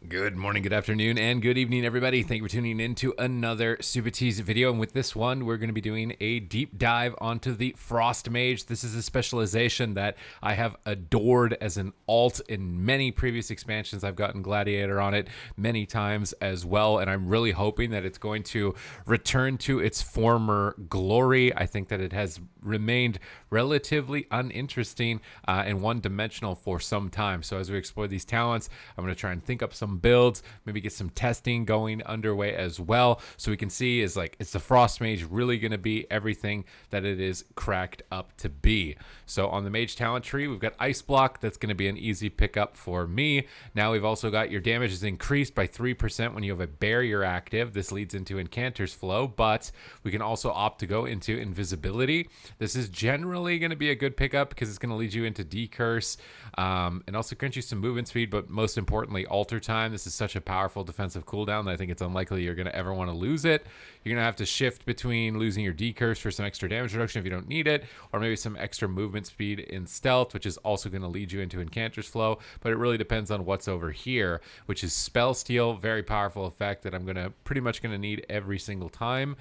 Good morning, good afternoon, and good evening, everybody. Thank you for tuning in to another Supatease video. And with this one, we're going to be doing a deep dive onto the Frost Mage. This is a specialization that I have adored as an alt in many previous expansions. I've gotten Gladiator on it many times as well, and I'm really hoping that it's going to return to its former glory. I think that it has remained relatively uninteresting and one-dimensional for some time. So as we explore these talents, I'm going to try and think up some builds, maybe get some testing going underway as well, so we can see is the Frost Mage really going to be everything that it is cracked up to be. So on the Mage talent tree, we've got Ice Block. That's going to be an easy pickup for me. Now we've also got your damage is increased by 3% when you have a barrier active. This leads into Incanter's Flow, but we can also opt to go into Invisibility. This is generally going to be a good pickup because it's going to lead you into Decurse and also grant you some movement speed, but most importantly, Alter Time. This is such a powerful defensive cooldown that I think it's unlikely you're going to ever want to lose it. You're going to have to shift between losing your Decurse for some extra damage reduction if you don't need it, or maybe some extra movement speed in Stealth, which is also going to lead you into Incanter's Flow, but it really depends on what's over here, which is Spell Steal. Very powerful effect that I'm pretty much going to need every single time.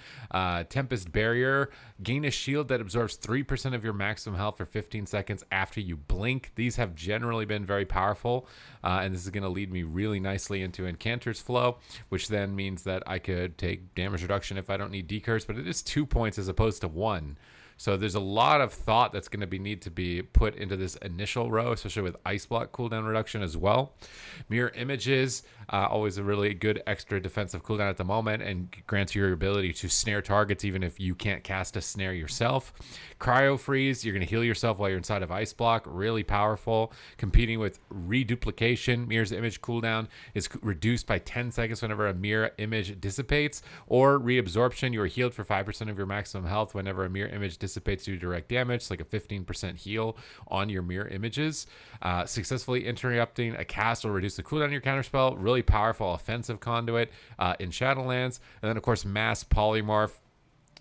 Tempest Barrier, gain a shield that absorbs 3% of your maximum health for 15 seconds after you blink. These have generally been very powerful, and this is going to lead me really nicely into Incanter's Flow, which then means that I could take damage reduction if I don't need Decurse, but it is 2 points as opposed to 1. So there's a lot of thought that's going to need to be put into this initial row, especially with Ice Block cooldown reduction as well. Mirror Images, always a really good extra defensive cooldown at the moment and grants you your ability to snare targets even if you can't cast a snare yourself. Cryo Freeze, you're going to heal yourself while you're inside of Ice Block, really powerful. Competing with Reduplication, Mirror's Image cooldown is reduced by 10 seconds whenever a mirror image dissipates, or Reabsorption, you are healed for 5% of your maximum health whenever a mirror image dissipates due to direct damage. It's like a 15% heal on your mirror images. Successfully interrupting a cast will reduce the cooldown of your counterspell. Really powerful offensive conduit in Shadowlands. And then, of course, Mass Polymorph,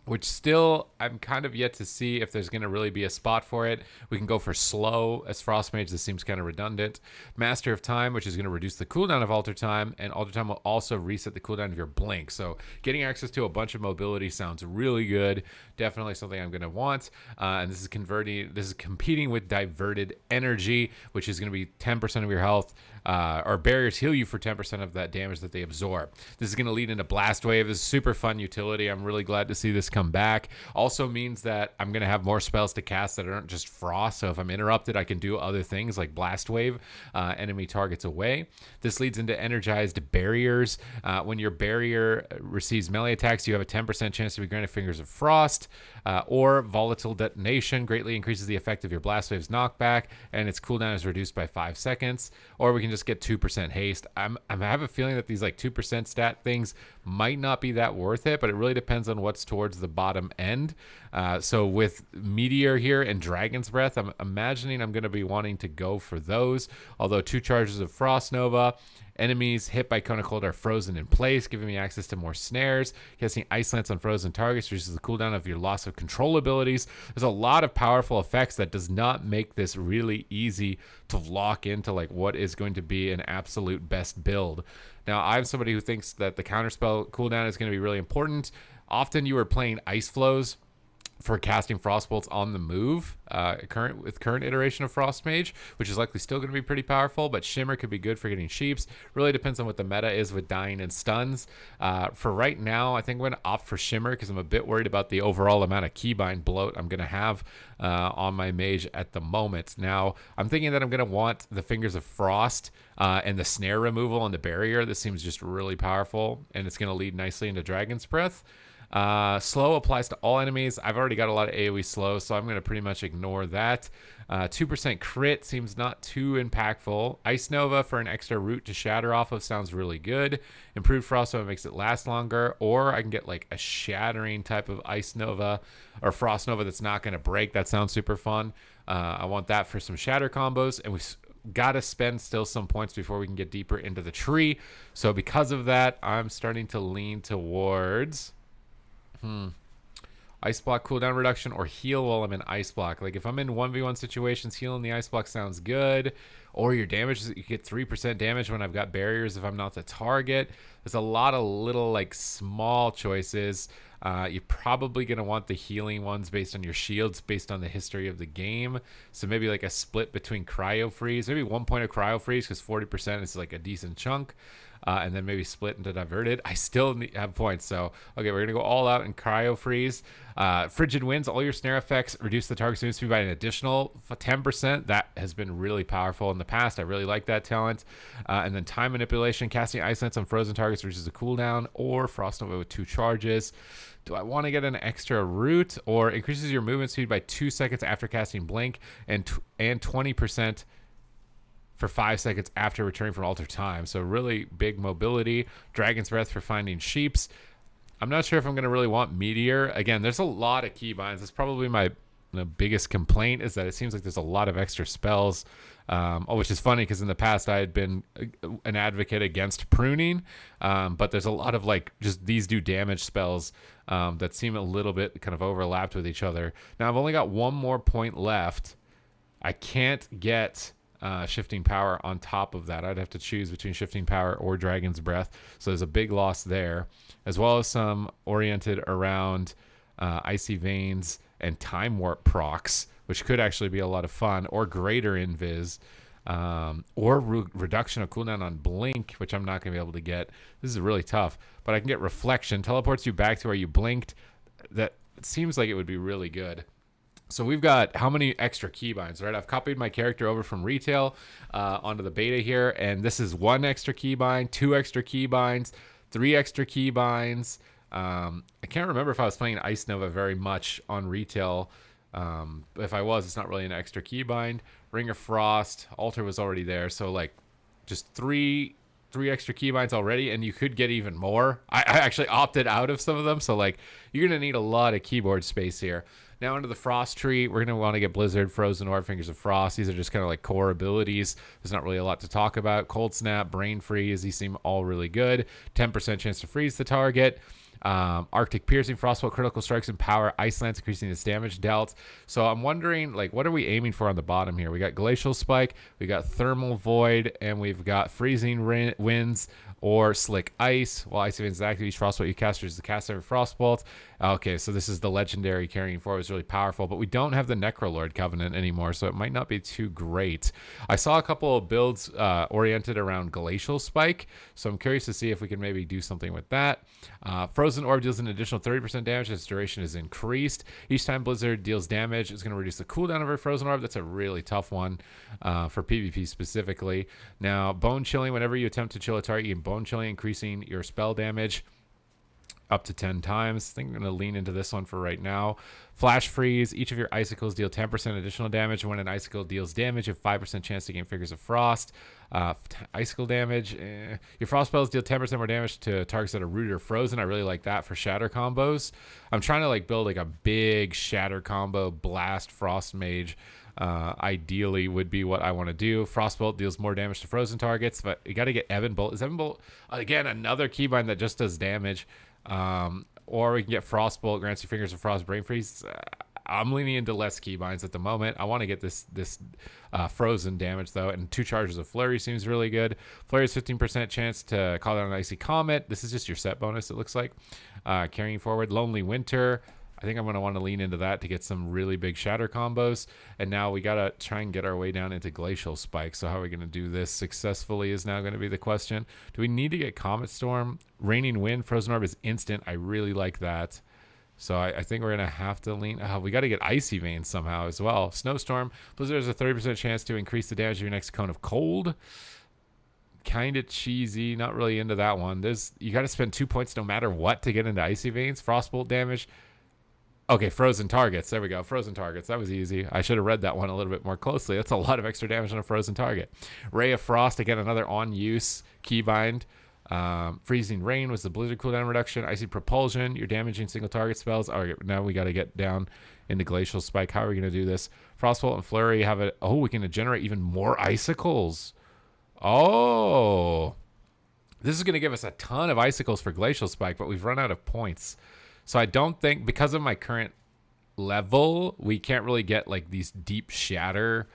which still I'm kind of yet to see if there's going to really be a spot for it. We can go for Slow as Frost Mage. This seems kind of redundant. Master of Time, which is going to reduce the cooldown of Alter Time, and Alter Time will also reset the cooldown of your blink. So getting access to a bunch of mobility sounds really good. Definitely something I'm going to want. And this is competing with Diverted Energy, which is going to be 10% of your health. Or barriers heal you for 10% of that damage that they absorb. This is going to lead into Blast Wave. This is super fun utility. I'm really glad to see this come back. Also means that I'm going to have more spells to cast that aren't just Frost. So if I'm interrupted, I can do other things like Blast Wave enemy targets away. This leads into Energized Barriers. When your barrier receives melee attacks, you have a 10% chance to be granted Fingers of Frost. Or Volatile Detonation greatly increases the effect of your Blast Wave's knockback, and its cooldown is reduced by 5 seconds. Or we can just get 2% haste. I have a feeling that these 2% stat things might not be that worth it, but it really depends on what's towards the bottom end. So with Meteor here and Dragon's Breath, I'm imagining I'm going to be wanting to go for those. Although 2 charges of Frost Nova. Enemies hit by Cone of Cold are frozen in place, giving me access to more snares. Casting Ice Lance on frozen targets reduces the cooldown of your loss of control abilities. There's a lot of powerful effects that does not make this really easy to lock into what is going to be an absolute best build. Now, I'm somebody who thinks that the counterspell cooldown is going to be really important. Often you are playing Ice Flows for casting Frostbolts on the move, current iteration of Frost Mage, which is likely still going to be pretty powerful, but Shimmer could be good for getting Sheeps. Really depends on what the meta is with dying and stuns. For right now, I think I'm going to opt for Shimmer because I'm a bit worried about the overall amount of keybind bloat I'm going to have on my Mage at the moment. Now, I'm thinking that I'm going to want the Fingers of Frost and the snare removal and the barrier. This seems just really powerful, and it's going to lead nicely into Dragon's Breath. Slow applies to all enemies. I've already got a lot of AoE slow, so I'm going to pretty much ignore that. 2% crit seems not too impactful. Ice Nova for an extra route to shatter off of sounds really good. Improved Frost Nova makes it last longer, or I can get a shattering type of Ice Nova or Frost Nova that's not going to break. That sounds super fun. I want that for some shatter combos, and we've got to spend still some points before we can get deeper into the tree. So because of that, I'm starting to lean towards Ice block cooldown reduction, or heal while I'm in ice block. Like if I'm in 1v1 situations, healing the ice block sounds good. Or your damage, you get 3% damage when I've got barriers if I'm not the target. There's a lot of little like small choices. You're probably going to want the healing ones based on your shields, based on the history of the game. So maybe like a split between cryo freeze, maybe 1 point of cryo freeze because 40% is like a decent chunk. And then maybe split into diverted. I still have points. So, okay, we're going to go all out in cryo freeze. Frigid winds, all your snare effects reduce the target's movement speed by an additional 10%. That has been really powerful in the past. I really like that talent. And then time manipulation, casting ice lance on frozen targets reduces the cooldown, or frost nova with 2 charges. Do I want to get an extra root, or increases your movement speed by 2 seconds after casting blink and 20% for 5 seconds after returning from alter time. So really big mobility. Dragon's breath for finding sheeps. I'm not sure if I'm going to really want meteor. Again, there's a lot of keybinds. That's probably my biggest complaint, is that it seems like there's a lot of extra spells. Which is funny because in the past I had been an advocate against pruning, but there's a lot of like just these do damage spells that seem a little bit kind of overlapped with each other. Now I've only got 1 more point left. I can't get shifting power on top of that. I'd have to choose between shifting power or dragon's breath, so there's a big loss there, as well as some oriented around icy veins and time warp procs, which could actually be a lot of fun, or greater invis, or reduction of cooldown on blink, which I'm not going to be able to get. This is really tough, but I can get reflection, teleports you back to where you blinked. That seems like it would be really good. So we've got how many extra keybinds, right? I've copied my character over from retail onto the beta here, and this is 1 extra keybind, 2 extra keybinds, 3 extra keybinds. I can't remember if I was playing Ice Nova very much on retail. If I was, it's not really an extra keybind. Ring of Frost, Altar was already there, so like just three extra keybinds already, and you could get even more. I actually opted out of some of them, so like you're gonna need a lot of keyboard space here. Now into the Frost tree, we're gonna want to get Blizzard, Frozen Orb, Fingers of Frost. These are just kind of like core abilities. There's not really a lot to talk about. Cold Snap, Brain Freeze, these seem all really good. 10% chance to freeze the target. Arctic Piercing, Frostbolt, Critical Strikes, and Power, Ice Lance, increasing its damage dealt. So I'm wondering, like, what are we aiming for on the bottom here? We got Glacial Spike, we got Thermal Void, and we've got Freezing Winds or Slick Ice. While Ice Events is active, each Frostbolt you cast is the caster of Frostbolt. Okay, so this is the legendary carrying forward. It's really powerful, but we don't have the Necrolord Covenant anymore, so it might not be too great. I saw a couple of builds oriented around Glacial Spike, so I'm curious to see if we can maybe do something with that. Frozen Orb deals an additional 30% damage. Its duration is increased. Each time Blizzard deals damage, it's going to reduce the cooldown of her Frozen Orb. That's a really tough one for PvP specifically. Now, Bone Chilling. Whenever you attempt to chill a target, you can Bone Chilling, increasing your spell damage up to 10 times. I think I'm going to lean into this one for right now. Flash Freeze. Each of your icicles deal 10% additional damage. When an icicle deals damage, you have 5% chance to gain Fingers of Frost. Icicle damage. Your frost spells deal 10% more damage to targets that are rooted or frozen. I really like that for shatter combos. I'm trying to like build like a big shatter combo blast frost mage. Ideally would be what I want to do. Frostbolt deals more damage to frozen targets, but you got to get Evan Bolt. Is Evan Bolt again another keybind that just does damage? Or we can get Frostbolt, grants you Fingers of Frost, Brain Freeze. I'm leaning into less keybinds at the moment. I want to get this frozen damage though, and 2 charges of Flurry seems really good. Flurry is 15% chance to call down an Icy Comet. This is just your set bonus, it looks like. Carrying forward, Lonely Winter. I think I'm going to want to lean into that to get some really big shatter combos. And now we got to try and get our way down into Glacial Spike. So how are we going to do this successfully is now going to be the question. Do we need to get Comet Storm? Raining Wind, Frozen Orb is instant. I really like that. So I think we're going to have to lean. We got to get Icy Veins somehow as well. Snowstorm. Blizzard has a 30% chance to increase the damage of your next cone of cold. Kind of cheesy. Not really into that one. You got to spend 2 points no matter what to get into Icy Veins. Frostbolt damage. Okay, frozen targets. There we go. Frozen targets. That was easy. I should have read that one a little bit more closely. That's a lot of extra damage on a frozen target. Ray of Frost, again, another on-use keybind. Freezing Rain was the Blizzard cooldown reduction. Icy Propulsion, you're damaging single target spells. All right, now we got to get down into Glacial Spike. How are we going to do this? Frostbolt and Flurry have it. Oh, we can generate even more icicles. Oh. This is going to give us a ton of icicles for Glacial Spike, but we've run out of points. So I don't think, because of my current level, we can't really get like these deep shatter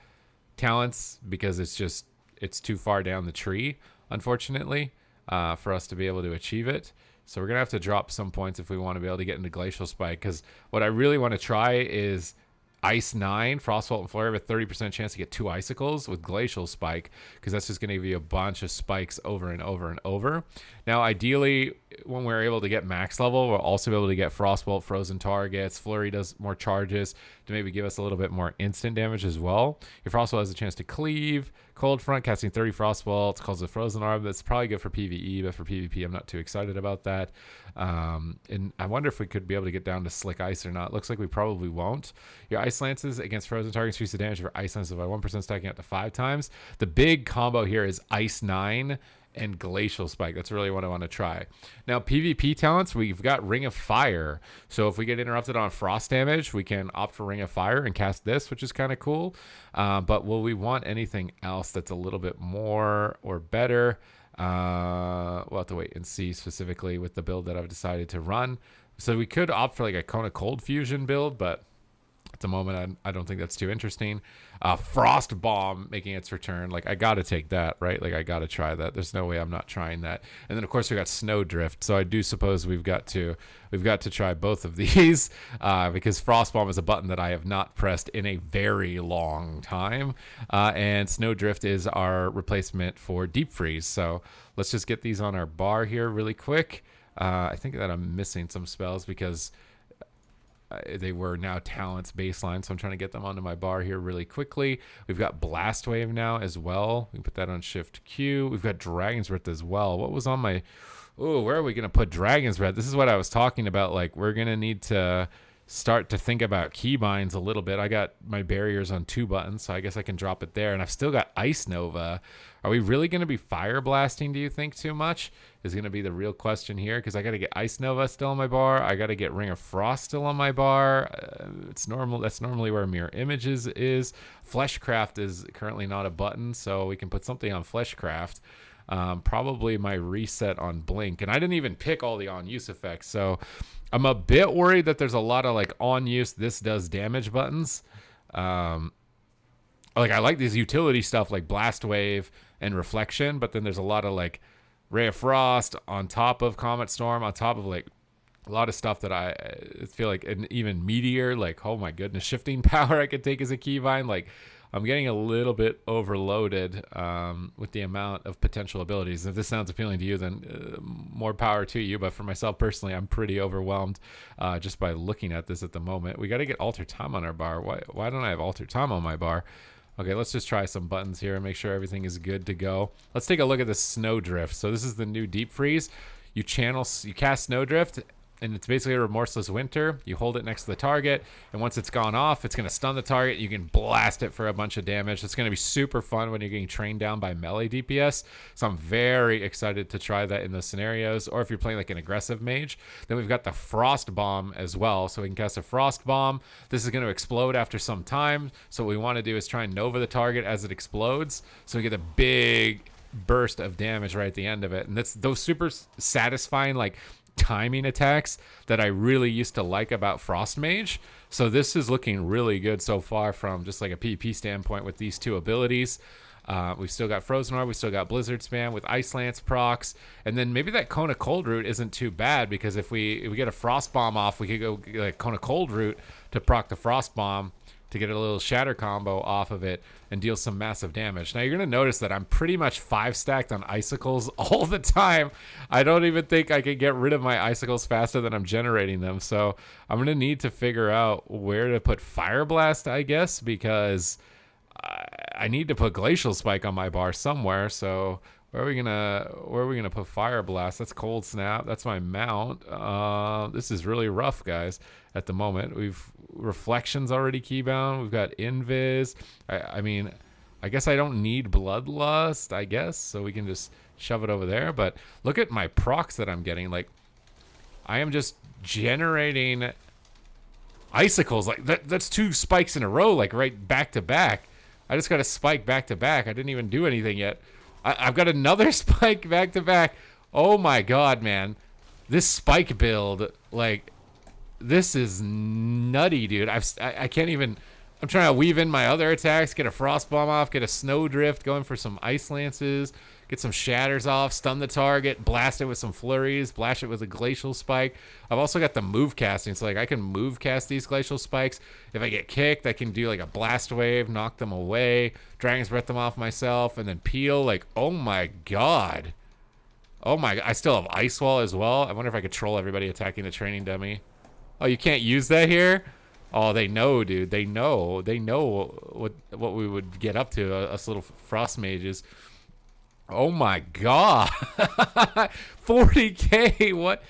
talents because it's too far down the tree, unfortunately, for us to be able to achieve it. So we're gonna have to drop some points if we want to be able to get into Glacial Spike, because what I really want to try is Ice 9, Frostbolt, and Flurry have a 30% chance to get 2 Icicles with Glacial Spike, because that's just going to give you a bunch of spikes over and over and over. Now, ideally, when we're able to get max level, we'll also be able to get Frostbolt, Frozen Targets. Flurry does more charges to maybe give us a little bit more instant damage as well. Your Frostbolt has a chance to cleave. Cold Front, casting 30 Frostbolts, causes a Frozen Orb. That's probably good for PvE, but for PvP, I'm not too excited about that. And I wonder if we could be able to get down to Slick Ice or not. Looks like we probably won't. Your Ice Lances against frozen targets increase the damage of Ice Lances by 1%, stacking up to 5 times. The big combo here is Ice 9 and Glacial Spike. That's really what I want to try. Now, PvP talents, we've got Ring of Fire. So if we get interrupted on frost damage, we can opt for Ring of Fire and cast this, which is kind of cool. But will we want anything else that's a little bit more or better? We'll have to wait and see specifically with the build that I've decided to run. So we could opt for like a Cone of Cold Fusion build, but at the moment, I don't think that's too interesting. Frost Bomb making its return. Like, I got to take that, right? Like, I got to try that. There's no way I'm not trying that. And then, of course, we got Snowdrift. So I do suppose we've got to try both of these because Frost Bomb is a button that I have not pressed in a very long time. And Snowdrift is our replacement for Deep Freeze. So let's just get these on our bar here really quick. I think that I'm missing some spells because they were now talents baseline, so I'm trying to get them onto my bar here really quickly. We've got Blast Wave now as well. We can put that on Shift Q. We've got Dragon's Breath as well. What was on my... Oh, where are we going to put Dragon's Breath? This is what I was talking about. Like, we're going to need to start to think about keybinds a little bit. I got my barriers on 2 buttons, so I guess I can drop it there. And I've still got Ice Nova. Are we really going to be fire blasting, do you think, too much? Is going to be the real question here, because I got to get Ice Nova still on my bar. I got to get Ring of Frost still on my bar. It's normal. That's normally where Mirror Images is. Fleshcraft is currently not a button, so we can put something on Fleshcraft. Probably my reset on Blink. And I didn't even pick all the on-use effects, so I'm a bit worried that there's a lot of like on-use, this does damage buttons. Like, I like these utility stuff like Blast Wave and Reflection, but then there's a lot of like Ray of Frost on top of Comet Storm, on top of like a lot of stuff that I feel like, and even Meteor, like, oh my goodness, Shifting Power I could take as a keybind. Like, I'm getting a little bit overloaded with the amount of potential abilities. If this sounds appealing to you, then more power to you. But for myself personally, I'm pretty overwhelmed just by looking at this at the moment. We got to get Alter Time on our bar. Why don't I have Alter Time on my bar? Okay, let's just try some buttons here and make sure everything is good to go. Let's take a look at the Snowdrift. So this is the new Deep Freeze. You cast Snowdrift, and it's basically a Remorseless Winter. You hold it next to the target, and once it's gone off, it's going to stun the target. You can blast it for a bunch of damage. It's going to be super fun when you're getting trained down by melee DPS. So I'm very excited to try that in those scenarios. Or if you're playing like an aggressive mage. Then we've got the Frost Bomb as well. So we can cast a Frost Bomb. This is going to explode after some time. So what we want to do is try and Nova the target as it explodes. So we get a big burst of damage right at the end of it. And that's those super satisfying, like, timing attacks that I really used to like about Frost Mage. So this is looking really good so far from just like a PvP standpoint with these 2 abilities. We've still got Frozen Orb, we still got Blizzard Spam with Ice Lance procs, and then maybe that Cone of Cold Root isn't too bad, because if we get a Frost Bomb off, we could go get like Cone of Cold Root to proc the Frost Bomb to get a little shatter combo off of it and deal some massive damage. Now, you're going to notice that I'm pretty much 5 stacked on icicles all the time. I don't even think I can get rid of my icicles faster than I'm generating them. So I'm going to need to figure out where to put Fire Blast, I guess, because I need to put Glacial Spike on my bar somewhere. So where are we gonna put Fire Blast? That's Cold Snap. That's my mount. This is really rough, guys. At the moment, we've Reflections already keybound. We've got Invis. I mean, I guess I don't need Bloodlust, I guess, so we can just shove it over there. But look at my procs that I'm getting. Like, I am just generating icicles. Like, that's 2 spikes in a row, like right back to back. I just got a spike back to back. I didn't even do anything yet. I've got another spike back to back. Oh my god, man. This spike build, like, This is nutty, dude. I can't even. I'm trying to weave in my other attacks, get a frost bomb off, get a snow drift, going for some ice lances, get some shatters off, stun the target, blast it with some flurries, blast it with a glacial spike. I've also got the move casting, so like I can move cast these glacial spikes. If I get kicked, I can do like a blast wave, knock them away, dragon's breath them off myself, and then peel. Like, oh my god. Oh my, I still have ice wall as well. I wonder if I could troll everybody attacking the training dummy. Oh, you can't use that here? Oh, they know, dude. They know. They know what we would get up to, us little frost mages. Oh my god. 40k. What?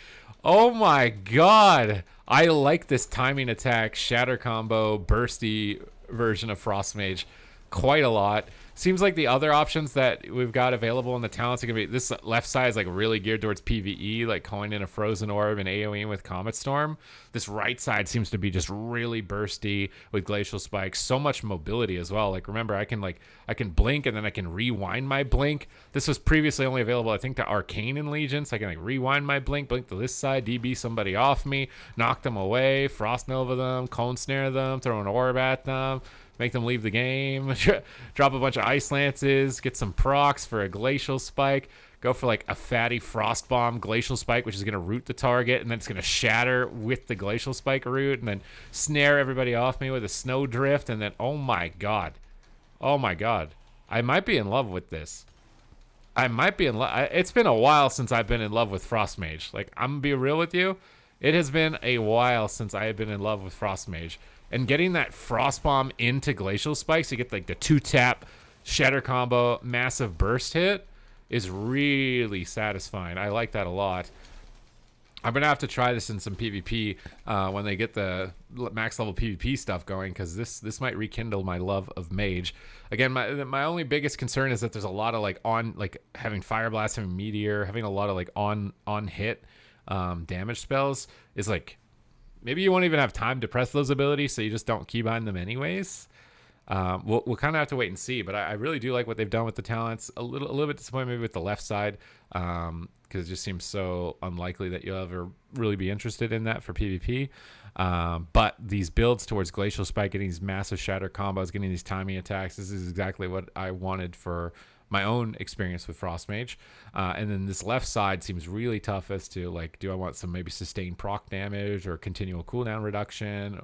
Oh my god. I like this timing attack, shatter combo, bursty version of frost mage quite a lot. Seems like the other options that we've got available in the talents are gonna be, this left side is like really geared towards PvE, like calling in a frozen orb and AoEing with Comet Storm. This right side seems to be just really bursty with glacial spikes, so much mobility as well. Like, remember, I can blink and then I can rewind my blink. This was previously only available, I think, to Arcane and Legion, so I can like rewind my blink to this side, DB somebody off me, knock them away, frost nova them, cone snare them, throw an orb at them, make them leave the game, drop a bunch of ice lances, get some procs for a glacial spike, go for like a fatty frost bomb glacial spike, which is going to root the target, and then it's going to shatter with the glacial spike root, and then snare everybody off me with a snow drift, and then oh my god, I might be in love with this. I might be in love. It's been a while since I've been in love with Frost Mage. Like, I'm gonna be real with you, it has been a while since I have been in love with Frost Mage. And getting that frost bomb into glacial spikes, you get like the 2-tap shatter combo, massive burst hit, is really satisfying. I like that a lot. I'm gonna have to try this in some PvP when they get the max level PvP stuff going, because this might rekindle my love of Mage. Again, my only biggest concern is that there's a lot of like having Fire Blast, having Meteor, having a lot of like on hit damage spells is like, maybe you won't even have time to press those abilities, so you just don't keybind them anyways. We'll kind of have to wait and see, but I really do like what they've done with the talents. A little bit disappointed maybe with the left side, because it just seems so unlikely that you'll ever really be interested in that for PvP. But these builds towards Glacial Spike, getting these massive shatter combos, getting these timing attacks, this is exactly what I wanted for my own experience with Frost Mage. And then this left side seems really tough as to like, do I want some maybe sustained proc damage or continual cooldown reduction?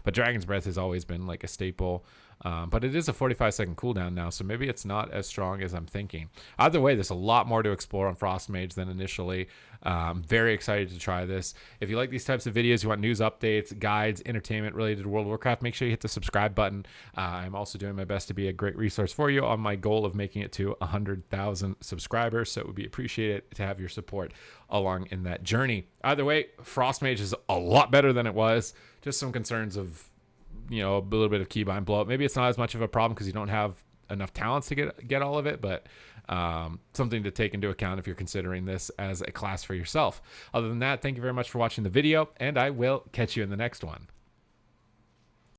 But Dragon's Breath has always been like a staple. But it is a 45-second cooldown now, so maybe it's not as strong as I'm thinking. Either way, there's a lot more to explore on Frost Mage than initially. I'm very excited to try this. If you like these types of videos, you want news updates, guides, entertainment related to World of Warcraft, make sure you hit the subscribe button. I'm also doing my best to be a great resource for you on my goal of making it to 100,000 subscribers, so it would be appreciated to have your support along in that journey. Either way, Frost Mage is a lot better than it was. Just some concerns of, you know, a little bit of keybind blow up. Maybe it's not as much of a problem because you don't have enough talents to get all of it, but something to take into account if you're considering this as a class for yourself. Other than that, thank you very much for watching the video, and I will catch you in the next one.